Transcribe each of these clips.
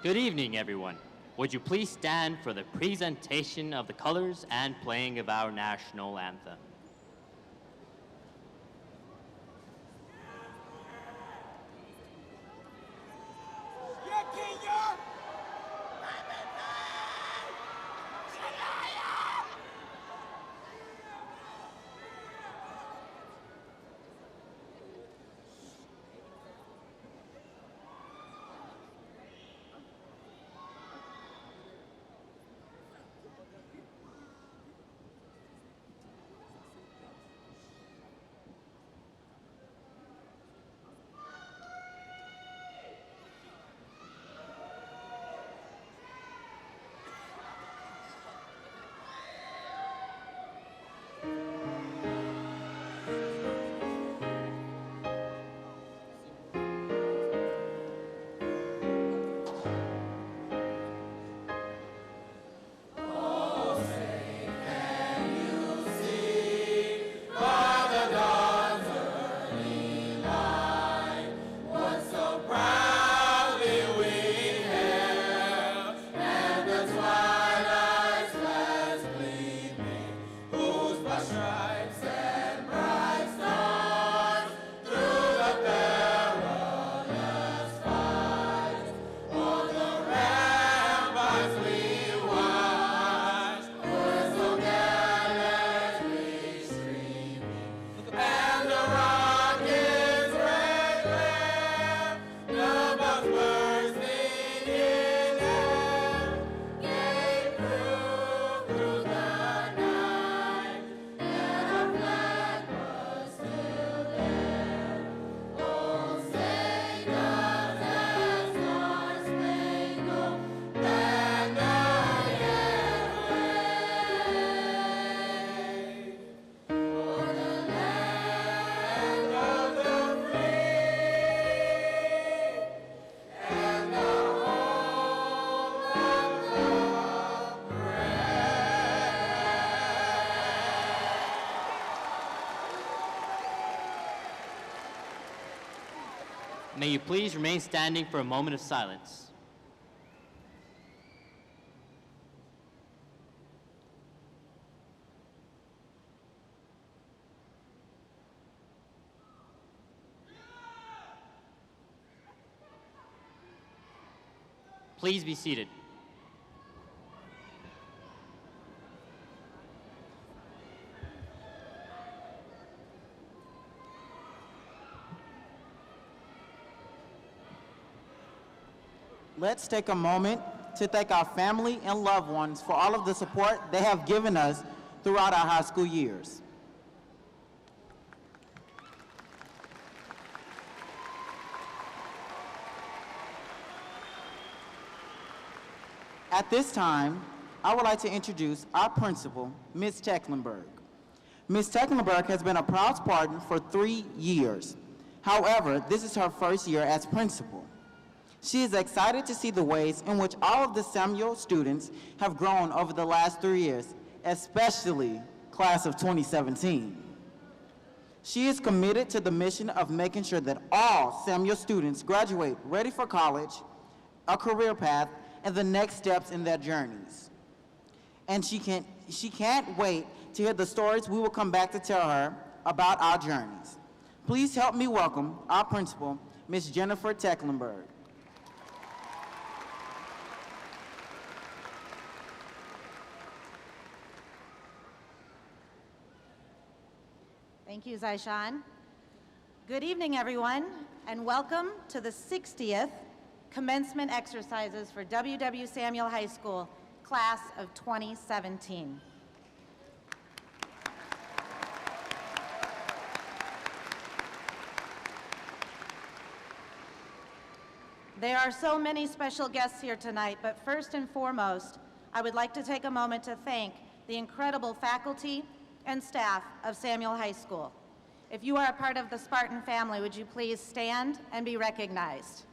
Good evening, everyone. Would you please stand for the presentation of the colors and playing of our national anthem? May you please remain standing for a moment of silence. Please be seated. Let's take a moment to thank our family and loved ones for all of the support they have given us throughout our high school years. At this time, I would like to introduce our principal, Ms. Tecklenburg. Ms. Tecklenburg has been a proud Spartan for 3 years. However, this is her first year as principal. She is excited to see the ways in which all of the Samuell students have grown over the last 3 years, especially class of 2017. She is committed to the mission of making sure that all Samuell students graduate ready for college, a career path, and the next steps in their journeys. And she can't wait to hear the stories we will come back to tell her about our journeys. Please help me welcome our principal, Ms. Jennifer Tecklenburg. Thank you, Zaishan. Good evening, everyone, and welcome to the 60th commencement exercises for W.W. Samuell High School, class of 2017. There are so many special guests here tonight, but first and foremost, I would like to take a moment to thank the incredible faculty and staff of Samuell High School. If you are a part of the Spartan family, would you please stand and be recognized?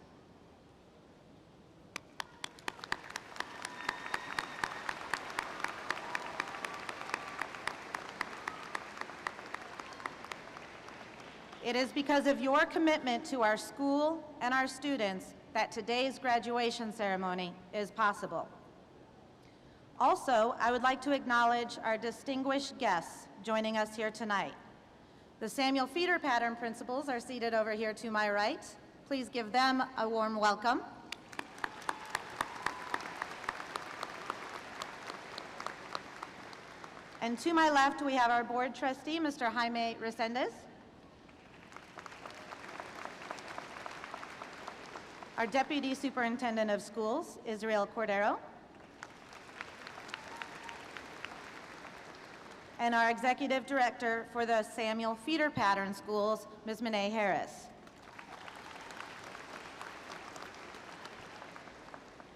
It is because of your commitment to our school and our students that today's graduation ceremony is possible. Also, I would like to acknowledge our distinguished guests joining us here tonight. The Samuel feeder pattern principals are seated over here to my right. Please give them a warm welcome. And to my left, we have our board trustee, Mr. Jaime Resendez. Our deputy superintendent of schools, Israel Cordero. And our executive director for the Samuel feeder pattern schools, Ms. Monet Harris.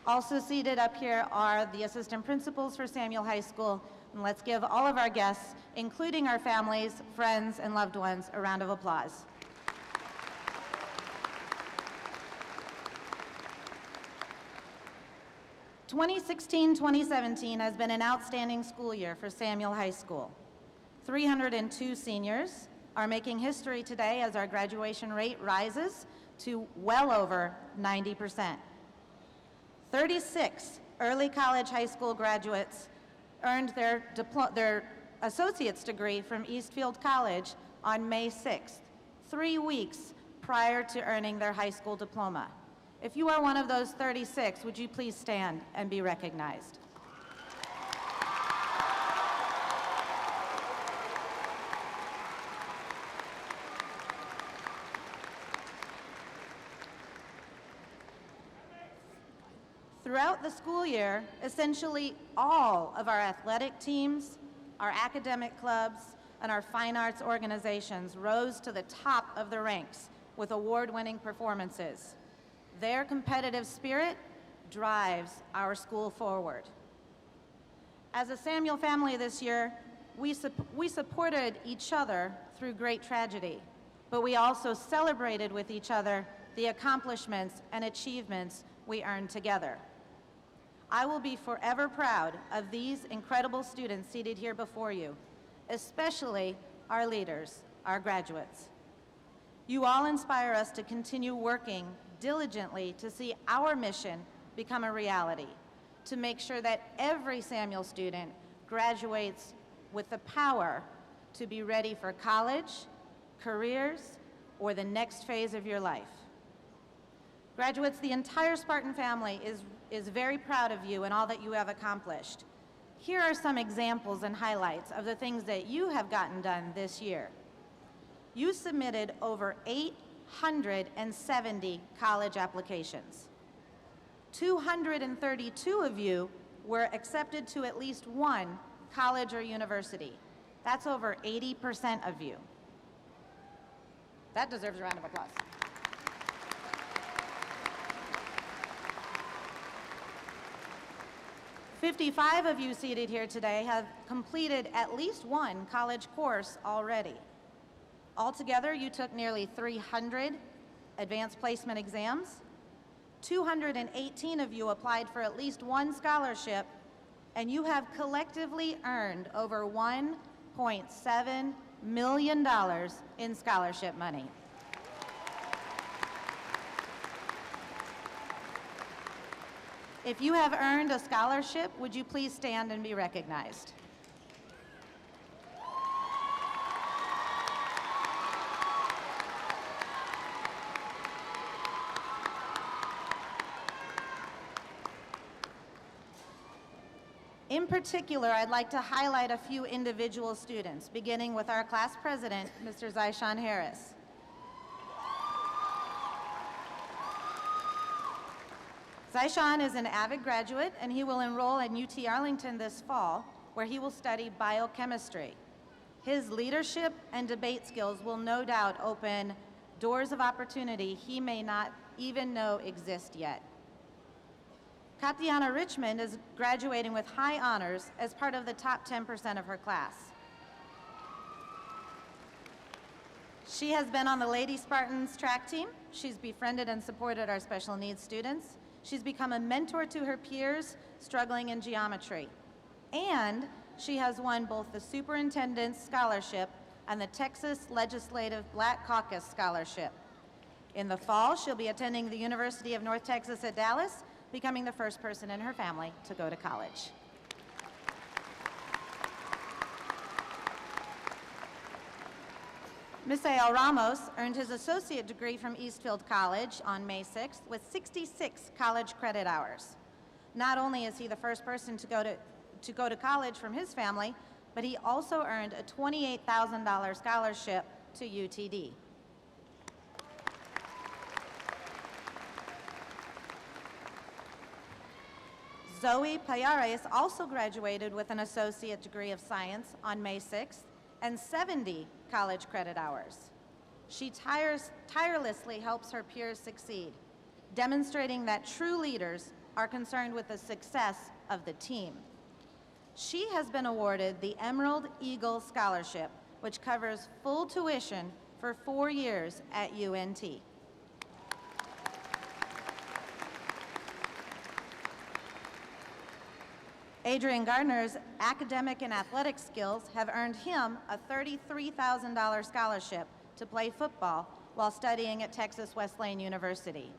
Also seated up here are the assistant principals for Samuel High School. And let's give all of our guests, including our families, friends, and loved ones, a round of applause. The 2016-2017 has been an outstanding school year for Samuel High School. 302 seniors are making history today as our graduation rate rises to well over 90%. 36 early college high school graduates earned their associate's degree from Eastfield College on May 6th, 3 weeks prior to earning their high school diploma. If you are one of those 36, would you please stand and be recognized? Throughout the school year, essentially all of our athletic teams, our academic clubs, and our fine arts organizations rose to the top of the ranks with award-winning performances. Their competitive spirit drives our school forward. As a Samuel family this year, we supported each other through great tragedy, but we also celebrated with each other the accomplishments and achievements we earned together. I will be forever proud of these incredible students seated here before you, especially our leaders, our graduates. You all inspire us to continue working diligently to see our mission become a reality, to make sure that every Samuel student graduates with the power to be ready for college, careers, or the next phase of your life. Graduates, the entire Spartan family is very proud of you and all that you have accomplished. Here are some examples and highlights of the things that you have gotten done this year. You submitted over 870 college applications. 232 of you were accepted to at least one college or university. That's over 80% of you. That deserves a round of applause. 55 of you seated here today have completed at least one college course already. Altogether, you took nearly 300 advanced placement exams. 218 of you applied for at least one scholarship, and you have collectively earned over $1.7 million in scholarship money. If you have earned a scholarship, would you please stand and be recognized? In particular, I'd like to highlight a few individual students, beginning with our class president, Mr. Zyshawn Harris. Zyshawn is an avid graduate, and he will enroll at UT Arlington this fall, where he will study biochemistry. His leadership and debate skills will no doubt open doors of opportunity he may not even know exist yet. Katiana Richmond is graduating with high honors as part of the top 10% of her class. She has been on the Lady Spartans track team. She's befriended and supported our special needs students. She's become a mentor to her peers struggling in geometry. And she has won both the Superintendent's Scholarship and the Texas Legislative Black Caucus Scholarship. In the fall, she'll be attending the University of North Texas at Dallas, becoming the first person in her family to go to college. Misael Ramos earned his associate degree from Eastfield College on May 6th with 66 college credit hours. Not only is he the first person to go to college from his family, but he also earned a $28,000 scholarship to UTD. Zoe Payares also graduated with an associate degree of science on May 6th and 70 college credit hours. She tirelessly helps her peers succeed, demonstrating that true leaders are concerned with the success of the team. She has been awarded the Emerald Eagle Scholarship, which covers full tuition for 4 years at UNT. Adrian Gardner's academic and athletic skills have earned him a $33,000 scholarship to play football while studying at Texas Wesleyan University.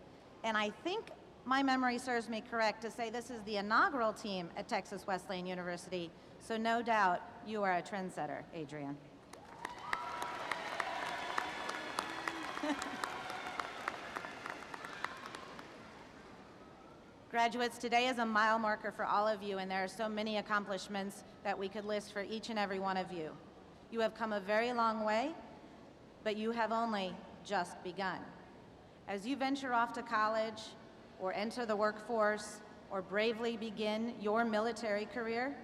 And I think my memory serves me correct to say this is the inaugural team at Texas Wesleyan University, so no doubt you are a trendsetter, Adrian. Graduates, today is a mile marker for all of you, and there are so many accomplishments that we could list for each and every one of you. You have come a very long way, but you have only just begun. As you venture off to college, or enter the workforce, or bravely begin your military career,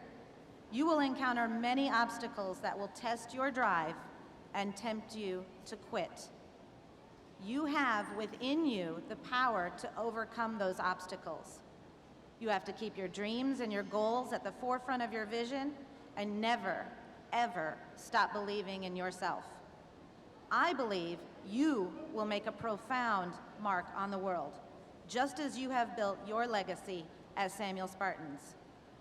you will encounter many obstacles that will test your drive and tempt you to quit. You have within you the power to overcome those obstacles. You have to keep your dreams and your goals at the forefront of your vision and never, ever stop believing in yourself. I believe you will make a profound mark on the world, just as you have built your legacy as Samuel Spartans.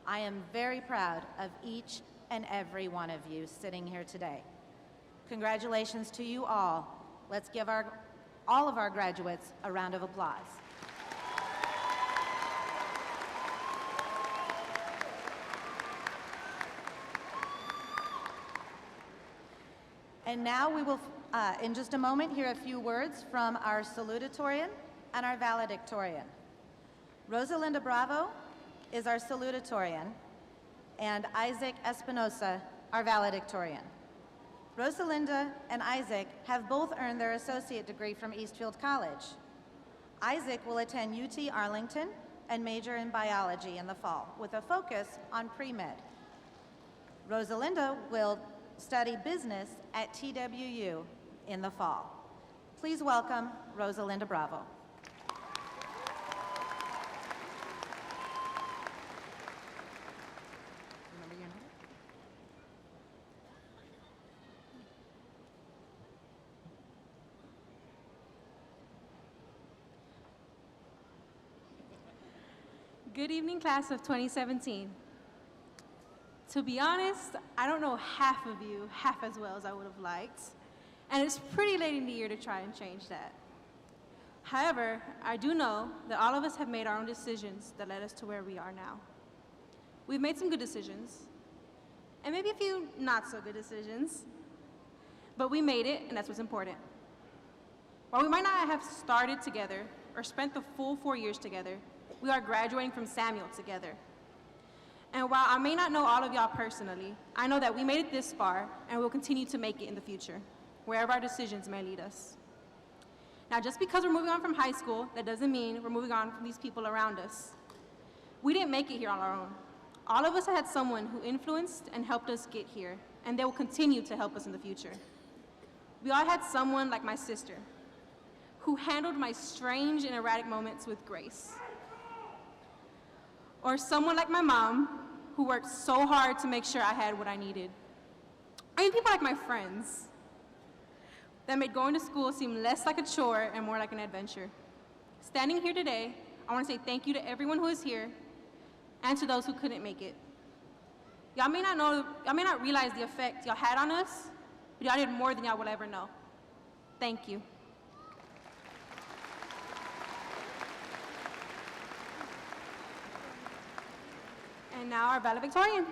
I am very proud of each and every one of you sitting here today. Congratulations to you all. Let's give all of our graduates a round of applause. And now we will, in just a moment, hear a few words from our salutatorian and our valedictorian. Rosalinda Bravo is our salutatorian, and Isaac Espinosa, our valedictorian. Rosalinda and Isaac have both earned their associate degree from Eastfield College. Isaac will attend UT Arlington and major in biology in the fall, with a focus on pre-med. Rosalinda will study business at TWU in the fall. Please welcome Rosalinda Bravo. Good evening, class of 2017. To be honest, I don't know half of you half as well as I would have liked, and it's pretty late in the year to try and change that. However, I do know that all of us have made our own decisions that led us to where we are now. We've made some good decisions, and maybe a few not so good decisions, but we made it, and that's what's important. While we might not have started together or spent the full 4 years together, we are graduating from Samuell together. And while I may not know all of y'all personally, I know that we made it this far and we'll continue to make it in the future, wherever our decisions may lead us. Now, just because we're moving on from high school, that doesn't mean we're moving on from these people around us. We didn't make it here on our own. All of us had someone who influenced and helped us get here, and they will continue to help us in the future. We all had someone like my sister, who handled my strange and erratic moments with grace. Or someone like my mom, who worked so hard to make sure I had what I needed. Or even people like my friends, that made going to school seem less like a chore and more like an adventure. Standing here today, I want to say thank you to everyone who is here and to those who couldn't make it. Y'all may not realize the effect y'all had on us, but y'all did more than y'all will ever know. Thank you. And now our valedictorian.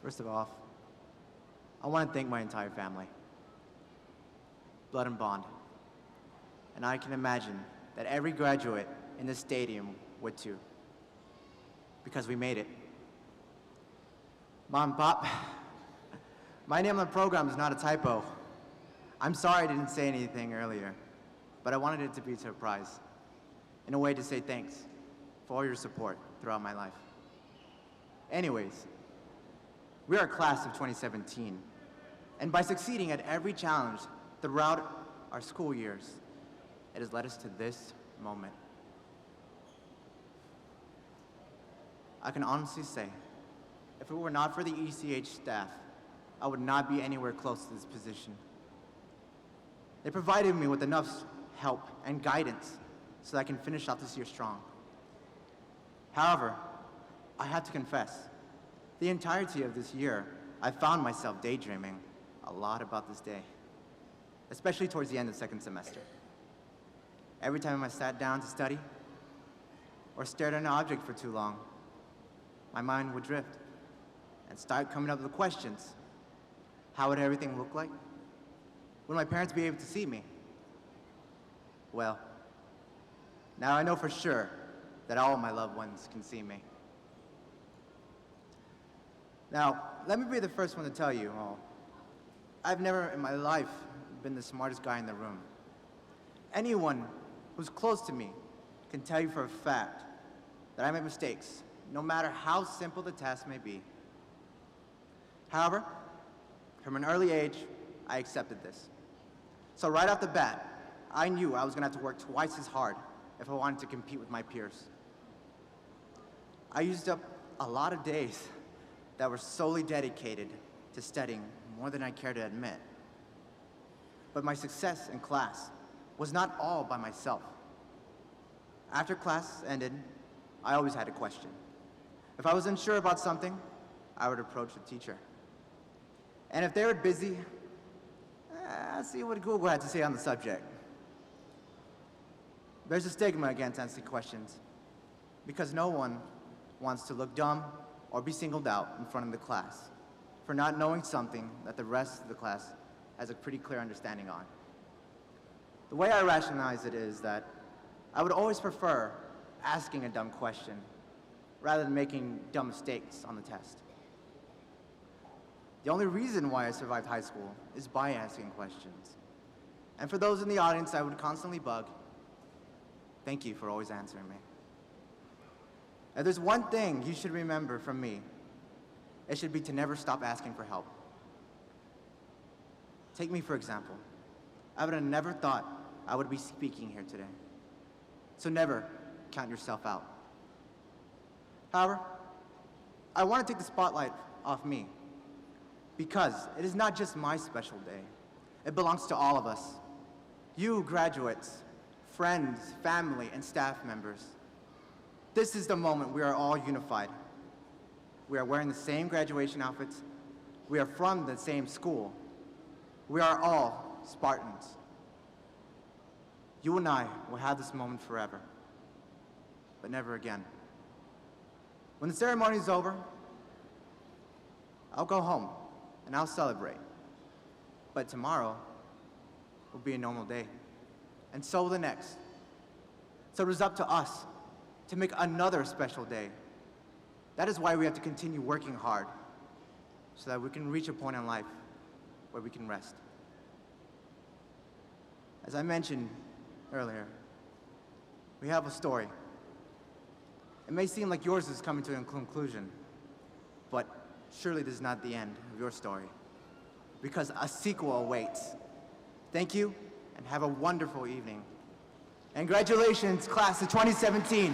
First of all, I want to thank my entire family. Blood and bond. And I can imagine that every graduate in this stadium would too. Because we made it. Mom and Pop, my name on the program is not a typo. I'm sorry I didn't say anything earlier, but I wanted it to be a surprise. In a way to say thanks for all your support throughout my life. Anyways, we are a class of 2017, and by succeeding at every challenge throughout our school years, it has led us to this moment. I can honestly say, if it were not for the ECH staff, I would not be anywhere close to this position. They provided me with enough help and guidance so that I can finish out this year strong. However, I have to confess, the entirety of this year, I found myself daydreaming a lot about this day, especially towards the end of the second semester. Every time I sat down to study or stared at an object for too long, my mind would drift and start coming up with questions. How would everything look like? Would my parents be able to see me? Well, now I know for sure that all of my loved ones can see me. Now, let me be the first one to tell you all, I've never in my life been the smartest guy in the room. Anyone who's close to me can tell you for a fact that I make mistakes, no matter how simple the task may be. However, from an early age, I accepted this. So right off the bat, I knew I was gonna have to work twice as hard if I wanted to compete with my peers. I used up a lot of days that were solely dedicated to studying more than I care to admit. But my success in class was not all by myself. After class ended, I always had a question. If I was unsure about something, I would approach the teacher. And if they were busy, I'd see what Google had to say on the subject. There's a stigma against answering questions because no one wants to look dumb or be singled out in front of the class for not knowing something that the rest of the class has a pretty clear understanding on. The way I rationalize it is that I would always prefer asking a dumb question rather than making dumb mistakes on the test. The only reason why I survived high school is by asking questions. And for those in the audience I would constantly bug, thank you for always answering me. If there's one thing you should remember from me, it should be to never stop asking for help. Take me, for example. I would have never thought I would be speaking here today. So never count yourself out. However, I want to take the spotlight off me because it is not just my special day. It belongs to all of us. You graduates, friends, family, and staff members. This is the moment we are all unified. We are wearing the same graduation outfits. We are from the same school. We are all Spartans. You and I will have this moment forever, but never again. When the ceremony is over, I'll go home and I'll celebrate. But tomorrow will be a normal day, and so will the next. So it is up to us to make another special day. That is why we have to continue working hard so that we can reach a point in life where we can rest. As I mentioned earlier, we have a story. It may seem like yours is coming to a conclusion, but surely this is not the end of your story, because a sequel awaits. Thank you, and have a wonderful evening. And congratulations, class of 2017.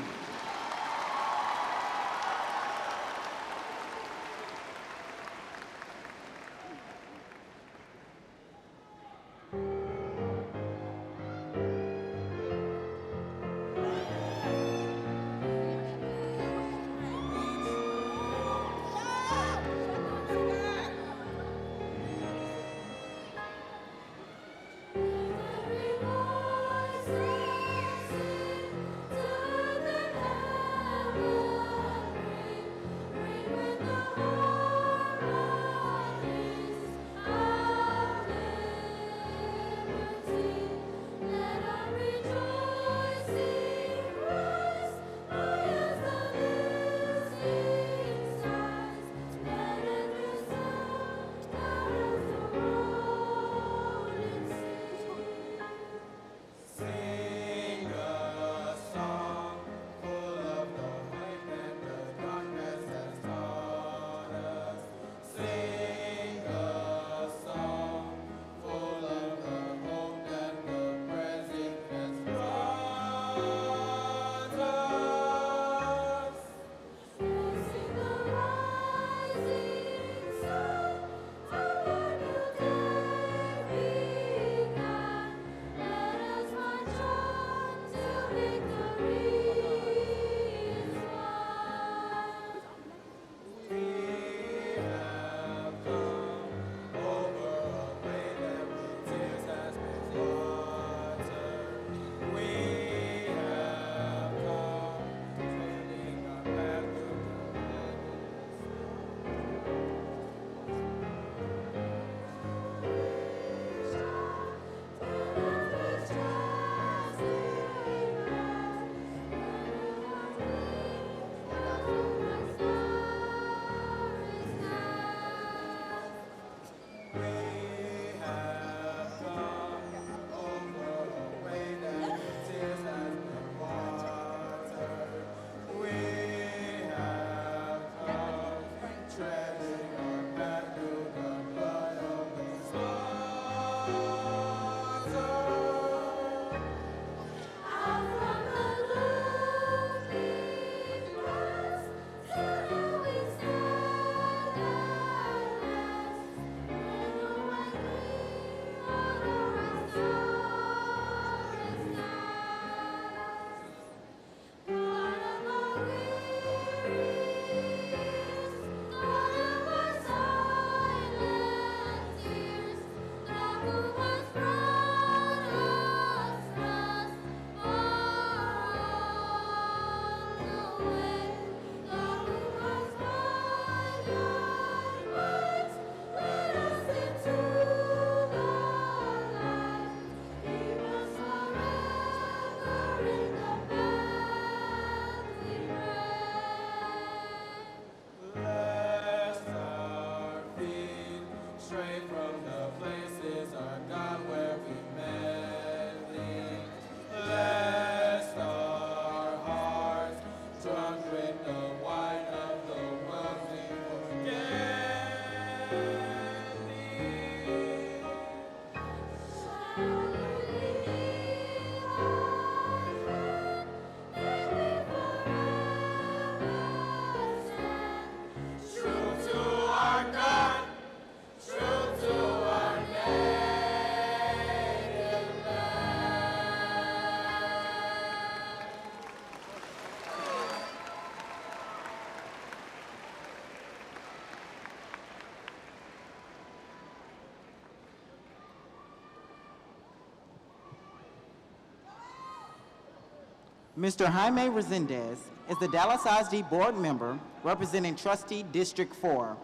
Mr. Jaime Resendez is the Dallas ISD board member representing Trustee District 4.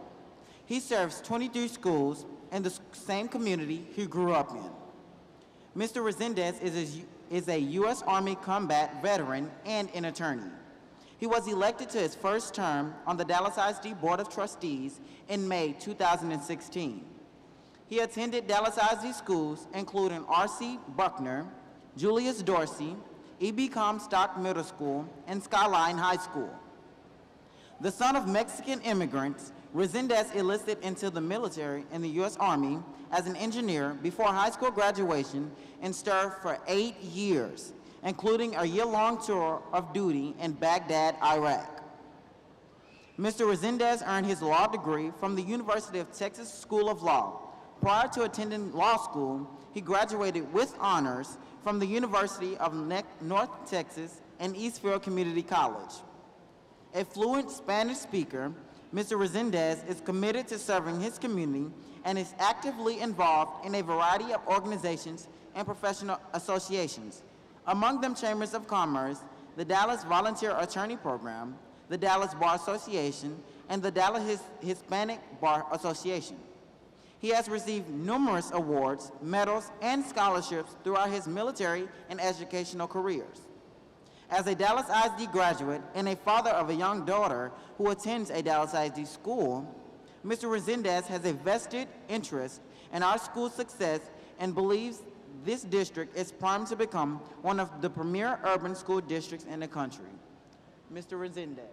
He serves 23 schools in the same community he grew up in. Mr. Resendez is a U.S. Army combat veteran and an attorney. He was elected to his first term on the Dallas ISD Board of Trustees in May 2016. He attended Dallas ISD schools including R.C. Buckner, Julius Dorsey, E.B. Comstock Middle School, and Skyline High School. The son of Mexican immigrants, Resendez enlisted into the military in the U.S. Army as an engineer before high school graduation and served for 8 years, including a year-long tour of duty in Baghdad, Iraq. Mr. Resendez earned his law degree from the University of Texas School of Law. Prior to attending law school, he graduated with honors from the University of North Texas and Eastfield Community College. A fluent Spanish speaker, Mr. Resendez is committed to serving his community and is actively involved in a variety of organizations and professional associations, among them Chambers of Commerce, the Dallas Volunteer Attorney Program, the Dallas Bar Association, and the Dallas Hispanic Bar Association. He has received numerous awards, medals, and scholarships throughout his military and educational careers. As a Dallas ISD graduate and a father of a young daughter who attends a Dallas ISD school, Mr. Resendez has a vested interest in our school's success and believes this district is primed to become one of the premier urban school districts in the country. Mr. Resendez.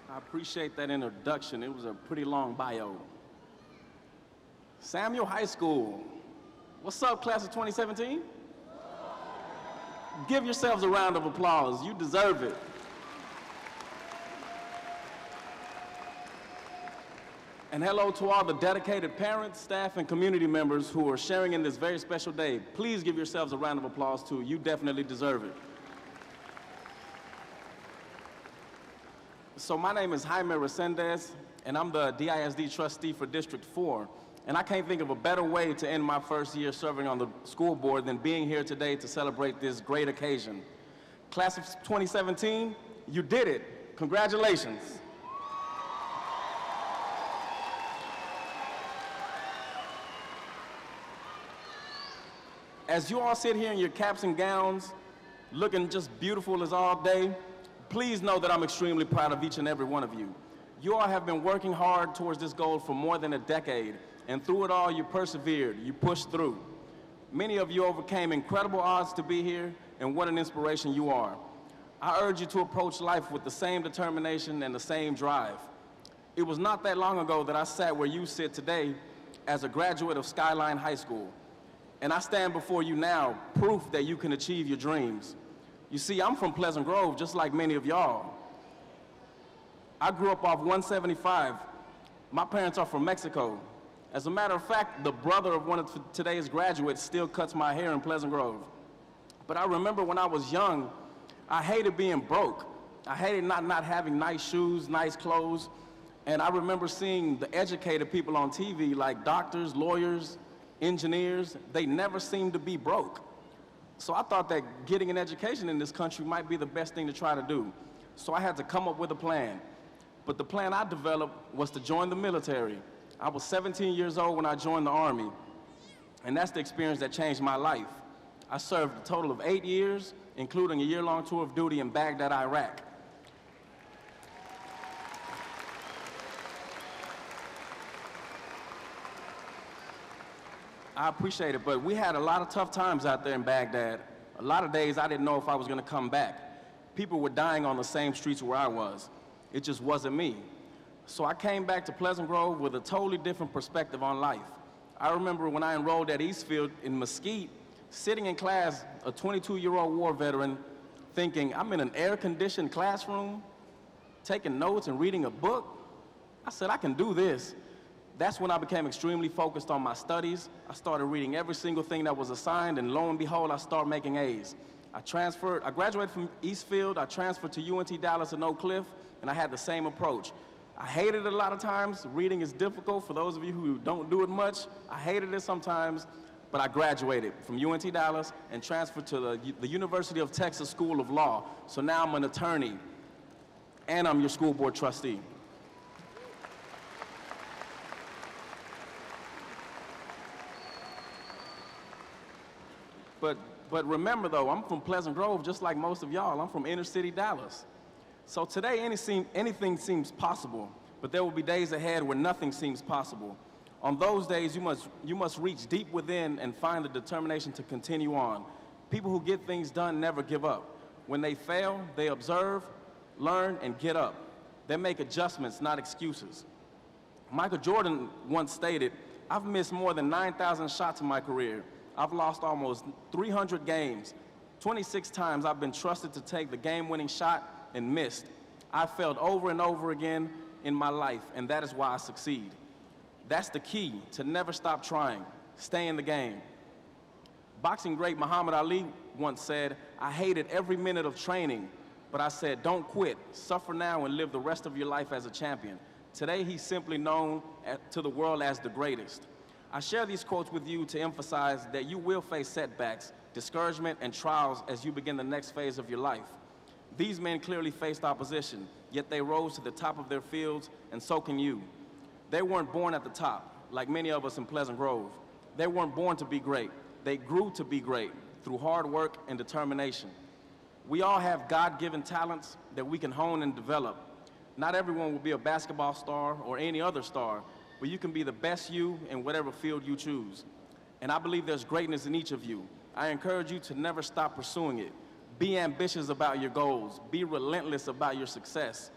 I appreciate that introduction. It was a pretty long bio. Samuell High School. What's up, class of 2017? Give yourselves a round of applause. You deserve it. And hello to all the dedicated parents, staff, and community members who are sharing in this very special day. Please give yourselves a round of applause too. You definitely deserve it. So my name is Jaime Resendez, and I'm the DISD trustee for District 4. And I can't think of a better way to end my first year serving on the school board than being here today to celebrate this great occasion. Class of 2017, you did it. Congratulations. As you all sit here in your caps and gowns, looking just beautiful as all day, please know that I'm extremely proud of each and every one of you. You all have been working hard towards this goal for more than a decade, and through it all, you persevered, you pushed through. Many of you overcame incredible odds to be here, and what an inspiration you are. I urge you to approach life with the same determination and the same drive. It was not that long ago that I sat where you sit today as a graduate of Skyline High School, and I stand before you now, proof that you can achieve your dreams. You see, I'm from Pleasant Grove, just like many of y'all. I grew up off 175. My parents are from Mexico. As a matter of fact, the brother of one of today's graduates still cuts my hair in Pleasant Grove. But I remember when I was young, I hated being broke. I hated not having nice shoes, nice clothes. And I remember seeing the educated people on TV, like doctors, lawyers, engineers, they never seemed to be broke. So I thought that getting an education in this country might be the best thing to try to do. So I had to come up with a plan. But the plan I developed was to join the military. I was 17 years old when I joined the Army, and that's the experience that changed my life. I served a total of 8 years, including a year-long tour of duty in Baghdad, Iraq. I appreciate it, but we had a lot of tough times out there in Baghdad. A lot of days I didn't know if I was gonna come back. People were dying on the same streets where I was. It just wasn't me. So I came back to Pleasant Grove with a totally different perspective on life. I remember when I enrolled at Eastfield in Mesquite, sitting in class, a 22-year-old war veteran, thinking, I'm in an air-conditioned classroom, taking notes and reading a book. I said, I can do this. That's when I became extremely focused on my studies. I started reading every single thing that was assigned, and lo and behold, I started making A's. I graduated from Eastfield, I transferred to UNT Dallas and Oak Cliff, and I had the same approach. I hated it a lot of times. Reading is difficult for those of you who don't do it much. I hated it sometimes, but I graduated from UNT Dallas and transferred to the University of Texas School of Law. So now I'm an attorney, and I'm your school board trustee. But remember though, I'm from Pleasant Grove just like most of y'all. I'm from inner city Dallas. So today anything seems possible, but there will be days ahead where nothing seems possible. On those days, you must reach deep within and find the determination to continue on. People who get things done never give up. When they fail, they observe, learn, and get up. They make adjustments, not excuses. Michael Jordan once stated, I've missed more than 9,000 shots in my career. I've lost almost 300 games. 26 times I've been trusted to take the game-winning shot and missed. I failed over and over again in my life, and that is why I succeed. That's the key, to never stop trying. Stay in the game. Boxing great Muhammad Ali once said, I hated every minute of training, but I said, don't quit. Suffer now and live the rest of your life as a champion. Today, he's simply known to the world as the greatest. I share these quotes with you to emphasize that you will face setbacks, discouragement, and trials as you begin the next phase of your life. These men clearly faced opposition, yet they rose to the top of their fields, and so can you. They weren't born at the top, like many of us in Pleasant Grove. They weren't born to be great. They grew to be great through hard work and determination. We all have God-given talents that we can hone and develop. Not everyone will be a basketball star or any other star, but you can be the best you in whatever field you choose. And I believe there's greatness in each of you. I encourage you to never stop pursuing it. Be ambitious about your goals. Be relentless about your success.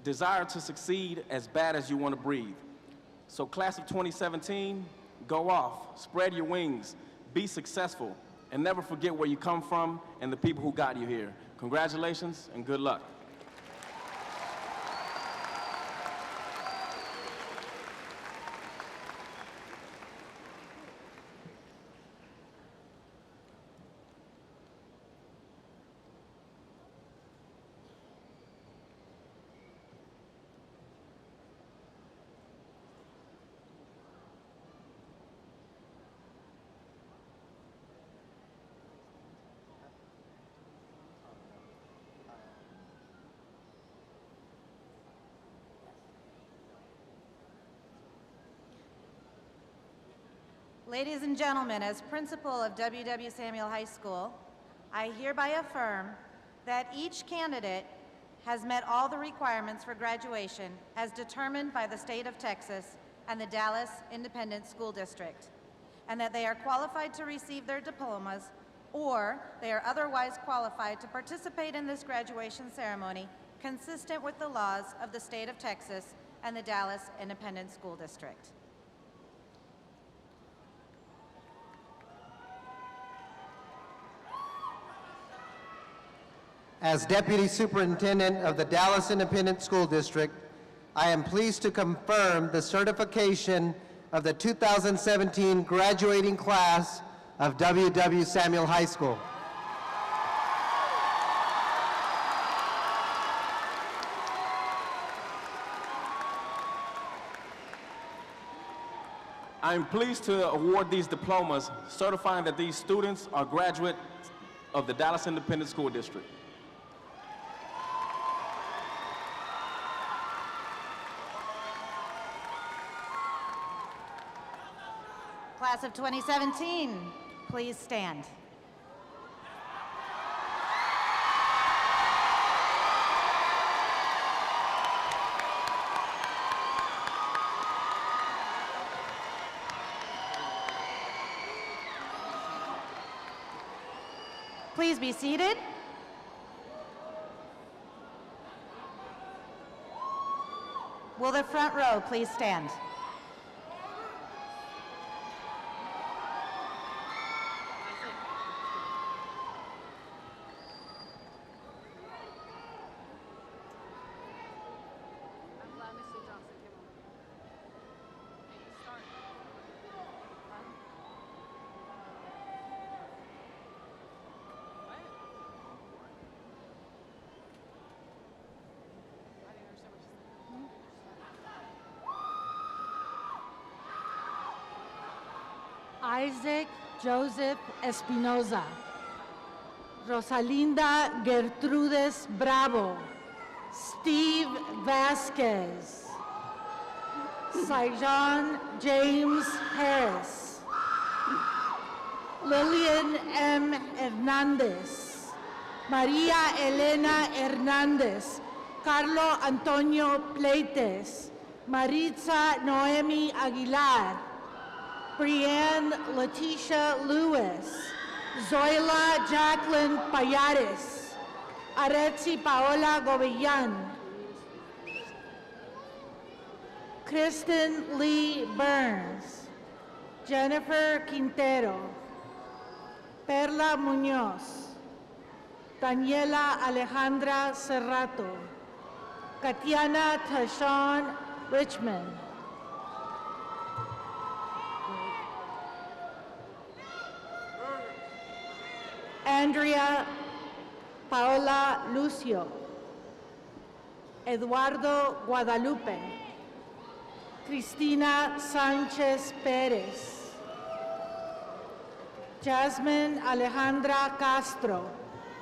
Desire to succeed as bad as you want to breathe. So class of 2017, go off, spread your wings, be successful, and never forget where you come from and the people who got you here. Congratulations and good luck. Ladies and gentlemen, as principal of W.W. Samuell High School, I hereby affirm that each candidate has met all the requirements for graduation as determined by the state of Texas and the Dallas Independent School District, and that they are qualified to receive their diplomas or they are otherwise qualified to participate in this graduation ceremony consistent with the laws of the state of Texas and the Dallas Independent School District. As Deputy Superintendent of the Dallas Independent School District, I am pleased to confirm the certification of the 2017 graduating class of W.W. Samuell High School. I am pleased to award these diplomas certifying that these students are graduates of the Dallas Independent School District. Class of 2017, please stand. Please be seated. Will the front row please stand? Isaac Joseph Espinoza. Rosalinda Gertrudes Bravo. Steve Vasquez. Saijan James Harris. Lillian M. Hernandez. Maria Elena Hernandez. Carlo Antonio Pleites. Maritza Noemi Aguilar. Brianne Leticia Lewis, Zoila Jacqueline Payares, Aretzi Paola Govillan, Kristen Lee Burns, Jennifer Quintero, Perla Muñoz, Daniela Alejandra Cerrato, Katiana Tashawn Richmond, Andrea Paola Lucio, Eduardo Guadalupe, Cristina Sanchez Perez, Jasmine Alejandra Castro,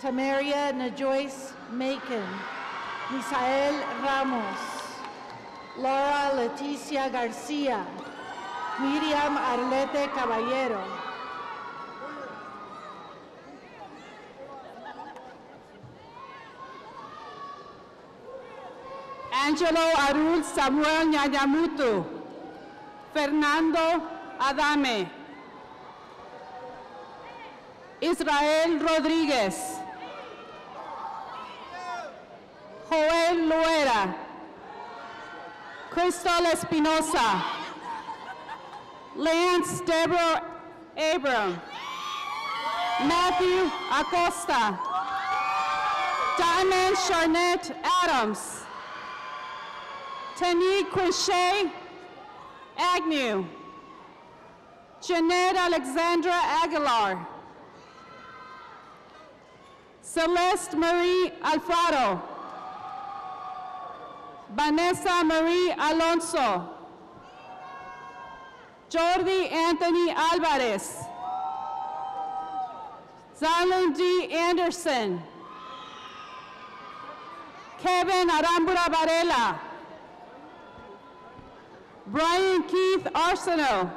Tamaria Najoyce Macon, Misael Ramos, Laura Leticia Garcia, Miriam Arlete Caballero, Angelo Arul Samuel Ñañamutu, Fernando Adame, Israel Rodríguez, Joel Loera, Crystal Espinosa, Lance Deborah Abram, Matthew Acosta, Diamond Charnette Adams, Tani Quinche Agnew, Jeanette Alexandra Aguilar, Celeste Marie Alfaro, Vanessa Marie Alonso, Jordi Anthony Alvarez, Zalun D. Anderson, Kevin Arambura Varela, Brian Keith Arsenault,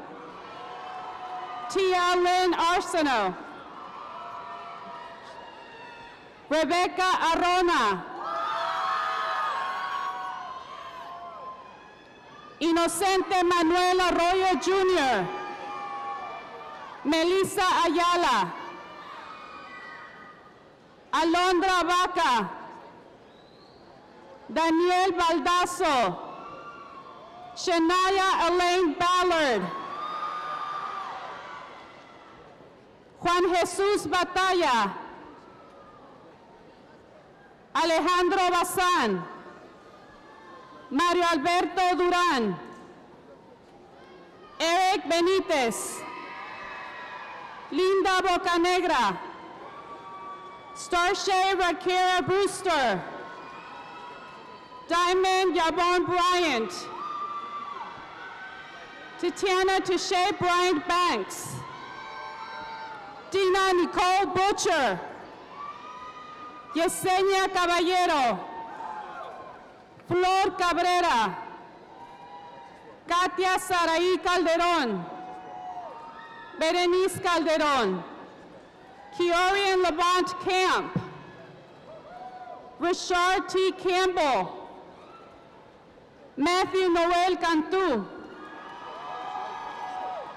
Tia Lynn Arsenault, Rebecca Arona, Inocente Manuel Arroyo Jr., Melissa Ayala, Alondra Vaca, Daniel Baldazo, Shania Elaine Ballard, Juan Jesus Batalla, Alejandro Bazán, Mario Alberto Durán, Eric Benítez, Linda Bocanegra, Starshay Rakira Brewster, Diamond Yabon Bryant, Tatiana Tashay Bryant Banks. Dina Nicole Butcher. Yesenia Caballero. Flor Cabrera. Katia Saraí Calderón. Berenice Calderón. Kiorian Levant Camp. Rashard T. Campbell. Matthew Noel Cantú.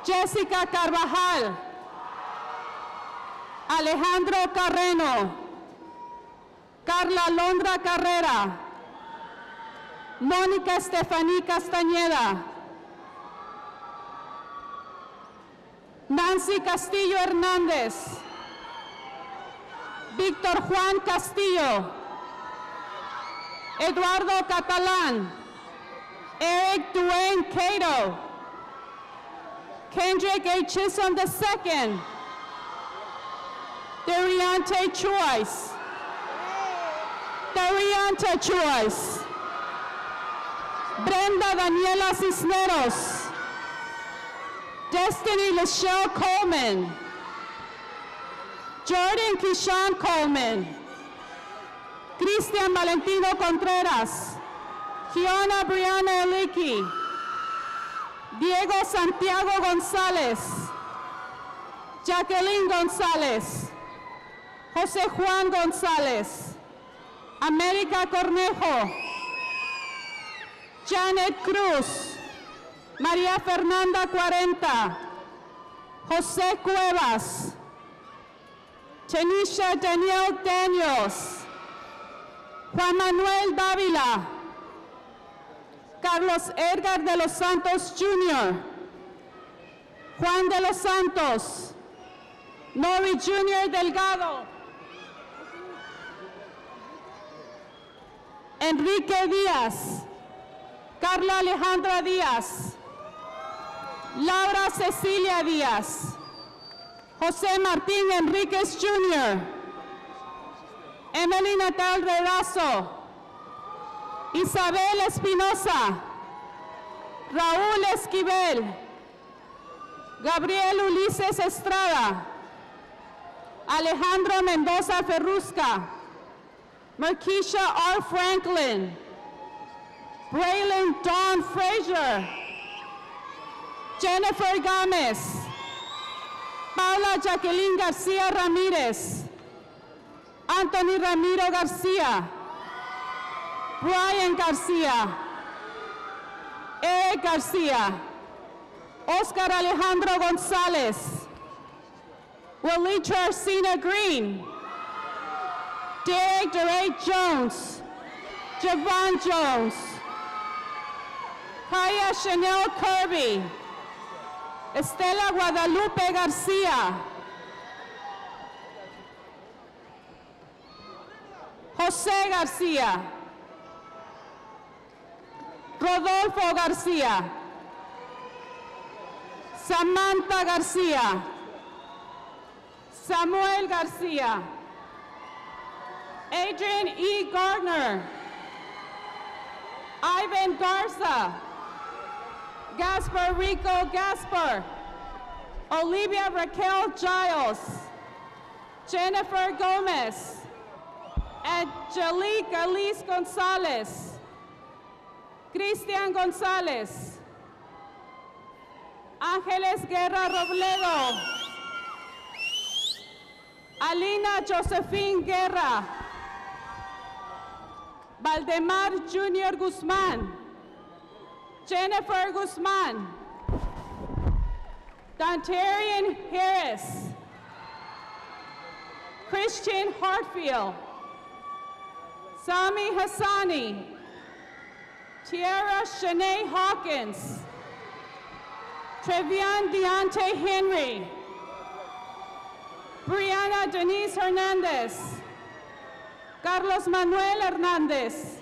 Jessica Carvajal. Alejandro Carreno. Carla Londra Carrera. Mónica Estefaní Castañeda. Nancy Castillo Hernández. Víctor Juan Castillo. Eduardo Catalán. Eric Duane Cato. Kendrick A. Chisholm II. Dariante Choice. Dariante Choice. Brenda Daniela Cisneros. Destiny Lachelle Coleman. Jordan Kishan Coleman. Cristian Valentino Contreras. Gianna Brianna Eliki. Diego Santiago González. Jacqueline González. José Juan González. América Cornejo. Janet Cruz. María Fernanda 40. José Cuevas. Tanisha Danielle Daniels. Juan Manuel Dávila. Carlos Edgar de los Santos Jr. Juan de los Santos. Nori Jr. Delgado. Enrique Díaz. Carla Alejandra Díaz. Laura Cecilia Díaz. José Martín Enríquez Jr. Emily Natal Redazo. Isabel Espinosa. Raúl Esquivel. Gabriel Ulises Estrada. Alejandro Mendoza Ferrusca. Marquisha R. Franklin. Braylon Dawn Frazier. Jennifer Gomez. Paula Jacqueline García Ramírez. Anthony Ramiro García. Brian García. Eric García. Oscar Alejandro González. Walitra Arsena Green. Derek DeRay Jones. Javon Jones. Kaya Chanel Kirby. Estela Guadalupe García. José García. Rodolfo García. Samantha García. Samuel García. Adrian E. Gardner. Ivan Garza. Gaspar Rico Gaspar. Olivia Raquel Giles. Jennifer Gomez. Angelique Alice Gonzalez. Cristian González. Ángeles Guerra Robledo. Alina Josephine Guerra. Valdemar Junior Guzmán. Jennifer Guzmán. Dantarian Harris. Christian Hartfield. Sami Hassani. Tiara Shanae Hawkins. Trevian Deontay Henry. Brianna Denise Hernandez. Carlos Manuel Hernandez.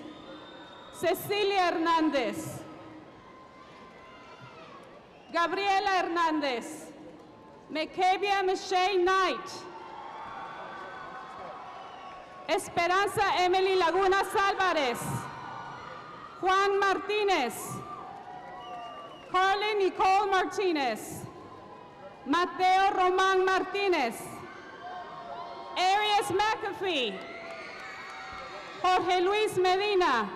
Cecilia Hernandez. Gabriela Hernandez. Mekavia Michelle Knight. Esperanza Emily Lagunas Álvarez. Juan Martínez. Carly Nicole Martinez. Mateo Roman Martinez. Arias McAfee. Jorge Luis Medina.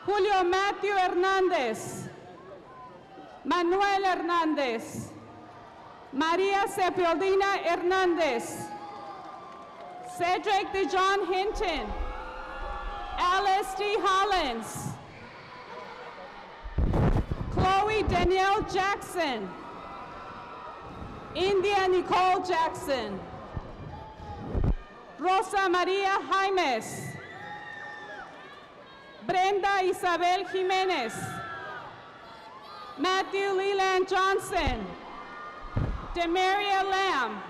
Julio Matthew Hernandez. Manuel Hernandez. Maria Sepioldina Hernandez. Cedric DeJohn Hinton. Alice D. Hollins. Chloe Danielle Jackson. India Nicole Jackson. Rosa Maria Jaimes. Brenda Isabel Jimenez. Matthew Leland Johnson. Demaria Lamb.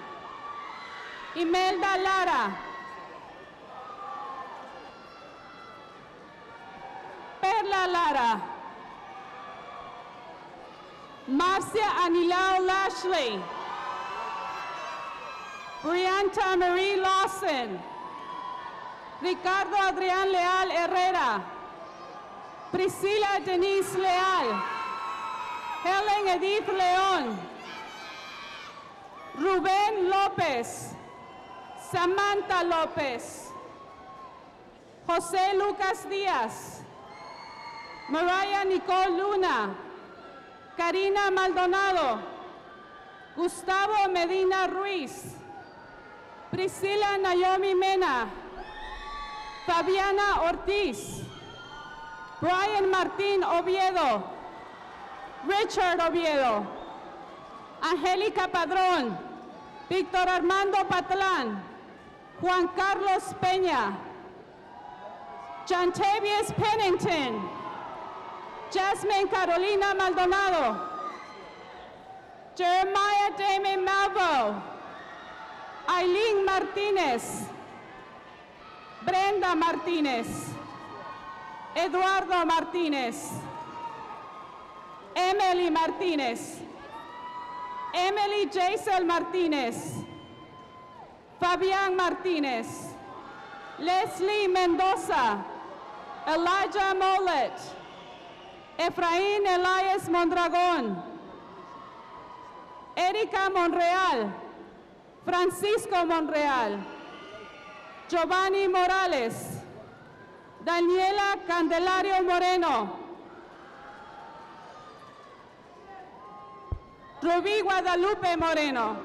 Imelda Lara. Perla Lara. Marcia Anilao Lashley. Brianta Marie Lawson. Ricardo Adrián Leal Herrera. Priscila Denise Leal. Helen Edith León. Rubén López. Samantha López. José Lucas Díaz. Mariah Nicole Luna. Karina Maldonado. Gustavo Medina Ruiz. Priscila Naomi Mena. Fabiana Ortiz. Brian Martín Oviedo. Richard Oviedo. Angélica Padrón. Víctor Armando Patlán. Juan Carlos Peña. Jantavius Pennington. Jasmine Carolina Maldonado. Jeremiah Damon Malvo. Aileen Martínez. Brenda Martínez. Eduardo Martínez. Emily Martínez. Emily Jaisel Martínez. Fabián Martínez. Leslie Mendoza. Elijah Mollett. Efraín Elias Mondragón. Erika Monreal. Francisco Monreal. Giovanni Morales. Daniela Candelario Moreno. Rubí Guadalupe Moreno.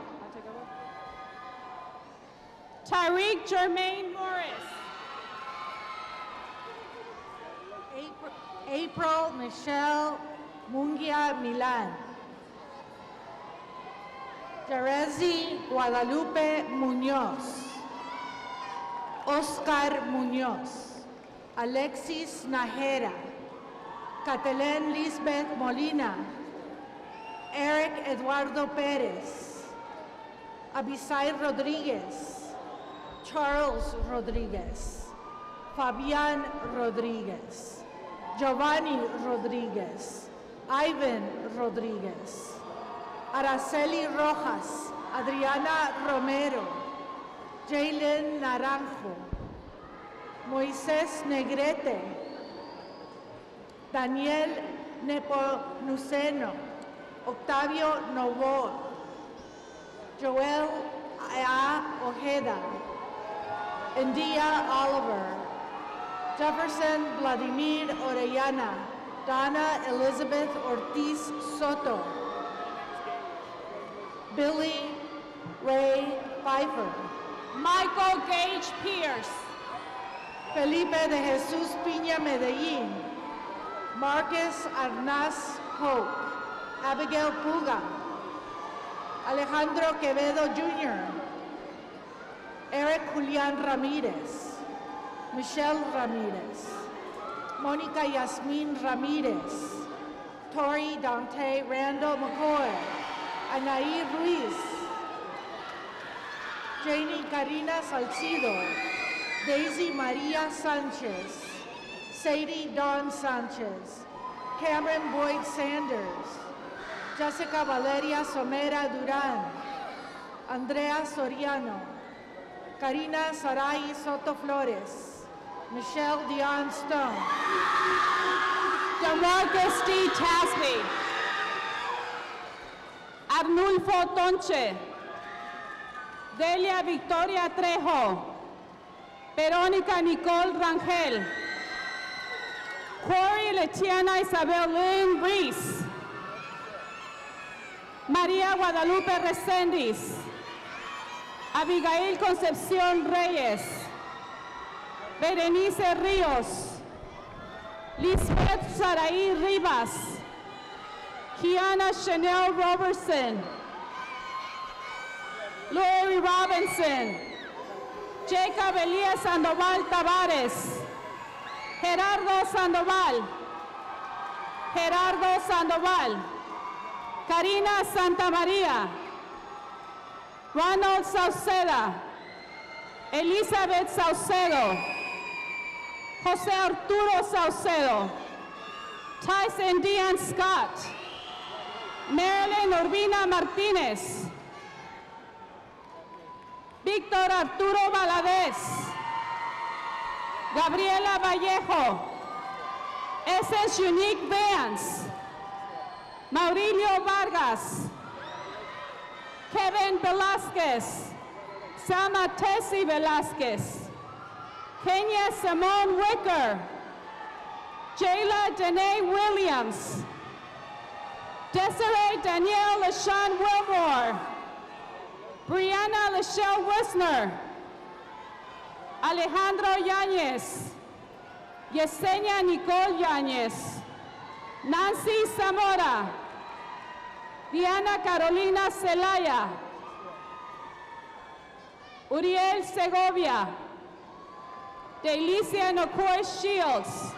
Tariq Jermaine Morris. April Michelle Mungia Milan. Terezi Guadalupe Muñoz. Oscar Muñoz. Alexis Najera. Catalén Lisbeth Molina. Eric Eduardo Pérez. Abisai Rodríguez. Charles Rodríguez. Fabián Rodríguez. Giovanni Rodríguez. Ivan Rodríguez. Araceli Rojas. Adriana Romero. Jalen Naranjo. Moisés Negrete. Daniel Nepomuceno. Octavio Novoa. Joel A. Ojeda. India Oliver. Jefferson Vladimir Orellana. Donna Elizabeth Ortiz Soto. Billy Ray Pfeiffer. Michael Gage Pierce. Felipe de Jesús Piña Medellín. Marcus Arnaz Hope. Abigail Puga. Alejandro Quevedo Jr. Eric Julián Ramírez. Michelle Ramírez. Mónica Yasmin Ramírez. Tori Dante Randall McCoy. Anaí Ruiz. Janie Karina Salcido. Daisy Maria Sanchez. Sadie Dawn Sanchez. Cameron Boyd Sanders. Jessica Valeria Somera Durán. Andrea Soriano. Karina Sarai Soto Flores. Michelle Dion Stone. Marcus D. Tasby. Arnulfo Tonche. Delia Victoria Trejo. Verónica Nicole Rangel. Corey Letiana Isabel Lynn Reese. María Guadalupe Reséndiz. Abigail Concepción Reyes. Berenice Ríos. Lisbeth Saraí Rivas. Kiana Chanel Robertson. Lori Robinson. Jacob Elias Sandoval Tavares. Gerardo Sandoval. Gerardo Sandoval. Karina Santamaría. Ronald Sauceda. Elizabeth Saucedo. José Arturo Saucedo. Tyson Dion Scott. Marilyn Urbina Martínez. Víctor Arturo Valadez. Gabriela Vallejo. SS Unique Vance. Maurilio Vargas. Kevin Velasquez. Selma Tessie Velasquez. Kenya Simone Wicker. Jayla Danae Williams. Desiree Danielle LaShawn Wilmore. Brianna Lachelle Wisner. Alejandro Yáñez. Yesenia Nicole Yáñez. Nancy Zamora. Diana Carolina Celaya. Uriel Segovia. Delicia Nocoy Shields.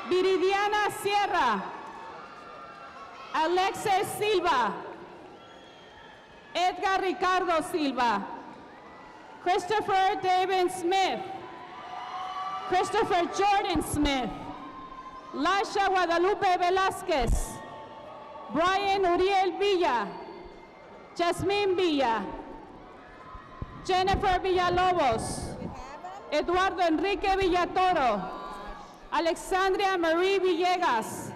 Viridiana Sierra. Alexis Silva. Edgar Ricardo Silva. Christopher David Smith. Christopher Jordan Smith. Laisha Guadalupe Velázquez. Brian Uriel Villa. Jasmine Villa. Jennifer Villalobos. Eduardo Enrique Villatoro. Alexandria Marie Villegas.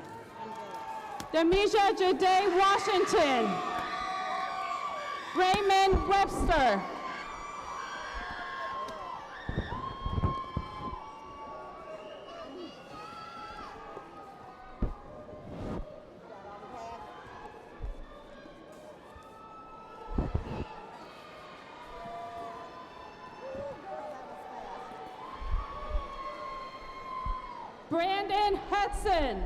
Demisha Jade Washington. Raymond Webster. Brandon Hudson.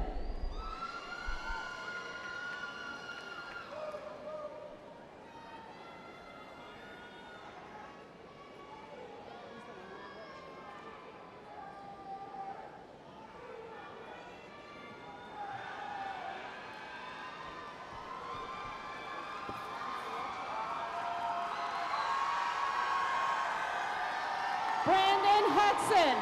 Brandon Hudson.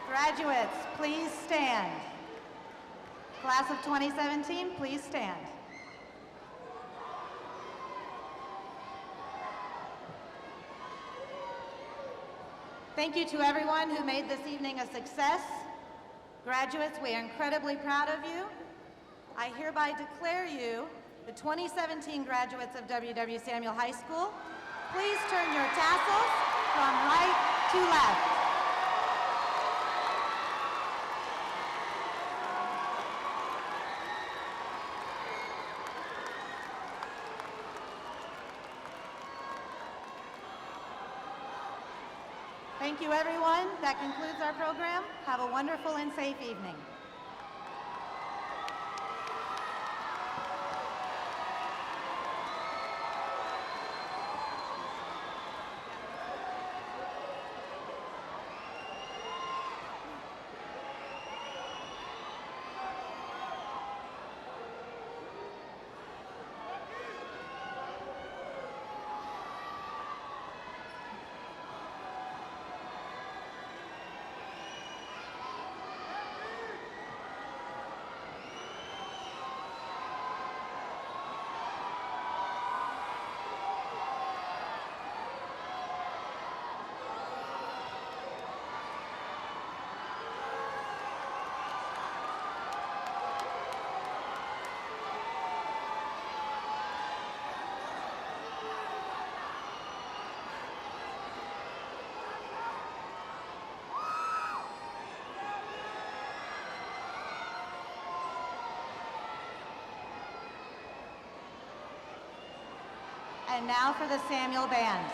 Graduates, please stand. Class of 2017, please stand. Thank you to everyone who made this evening a success. Graduates, we are incredibly proud of you. I hereby declare you the 2017 graduates of W.W. Samuell High School. Please turn your tassels from right to left. Thank you, everyone. That concludes our program. Have a wonderful and safe evening. And now for the Samuel Band.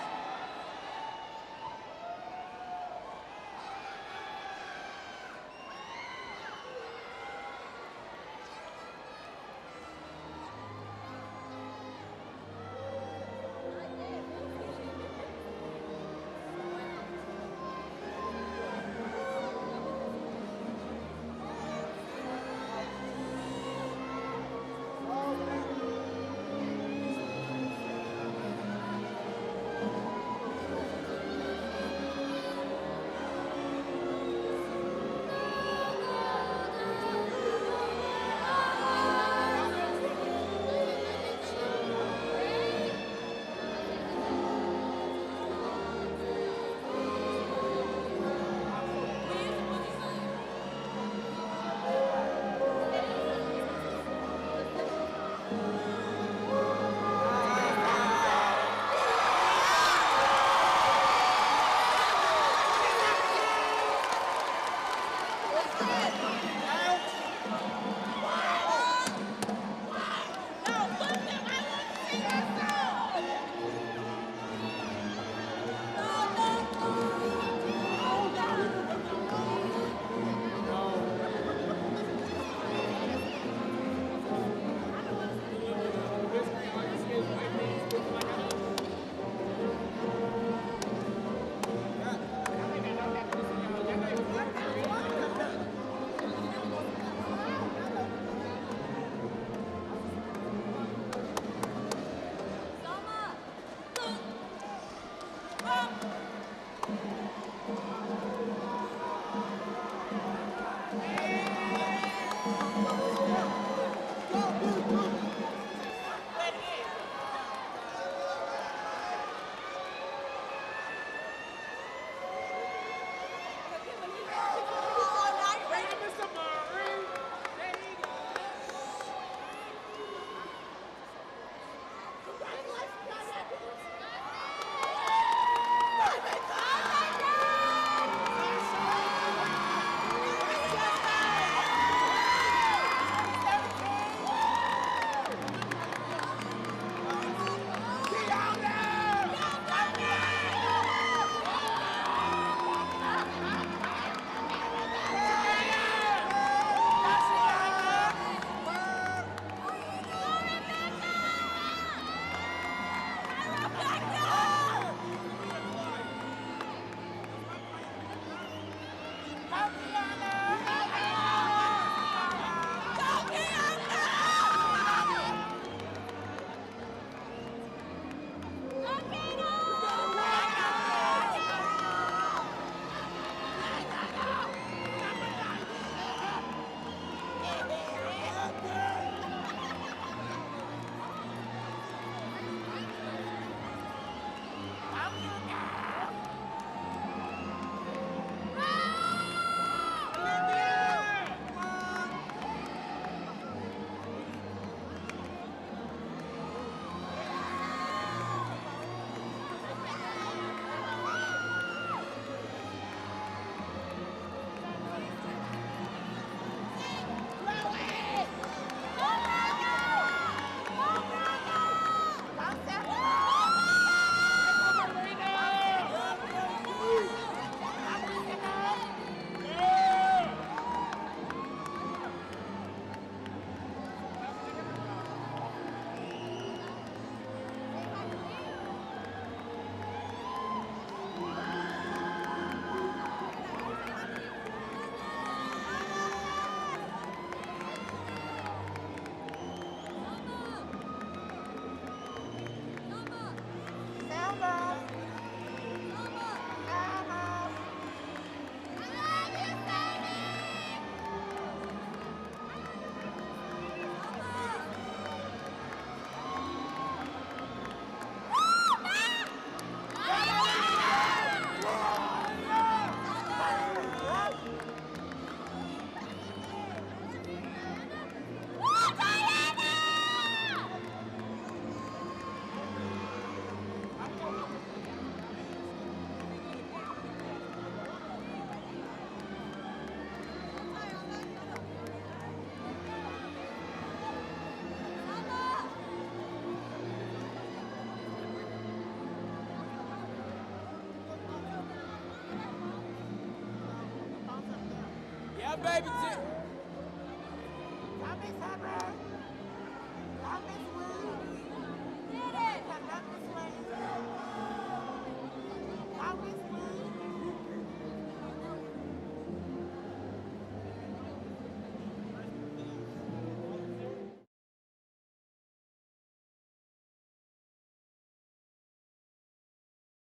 baby.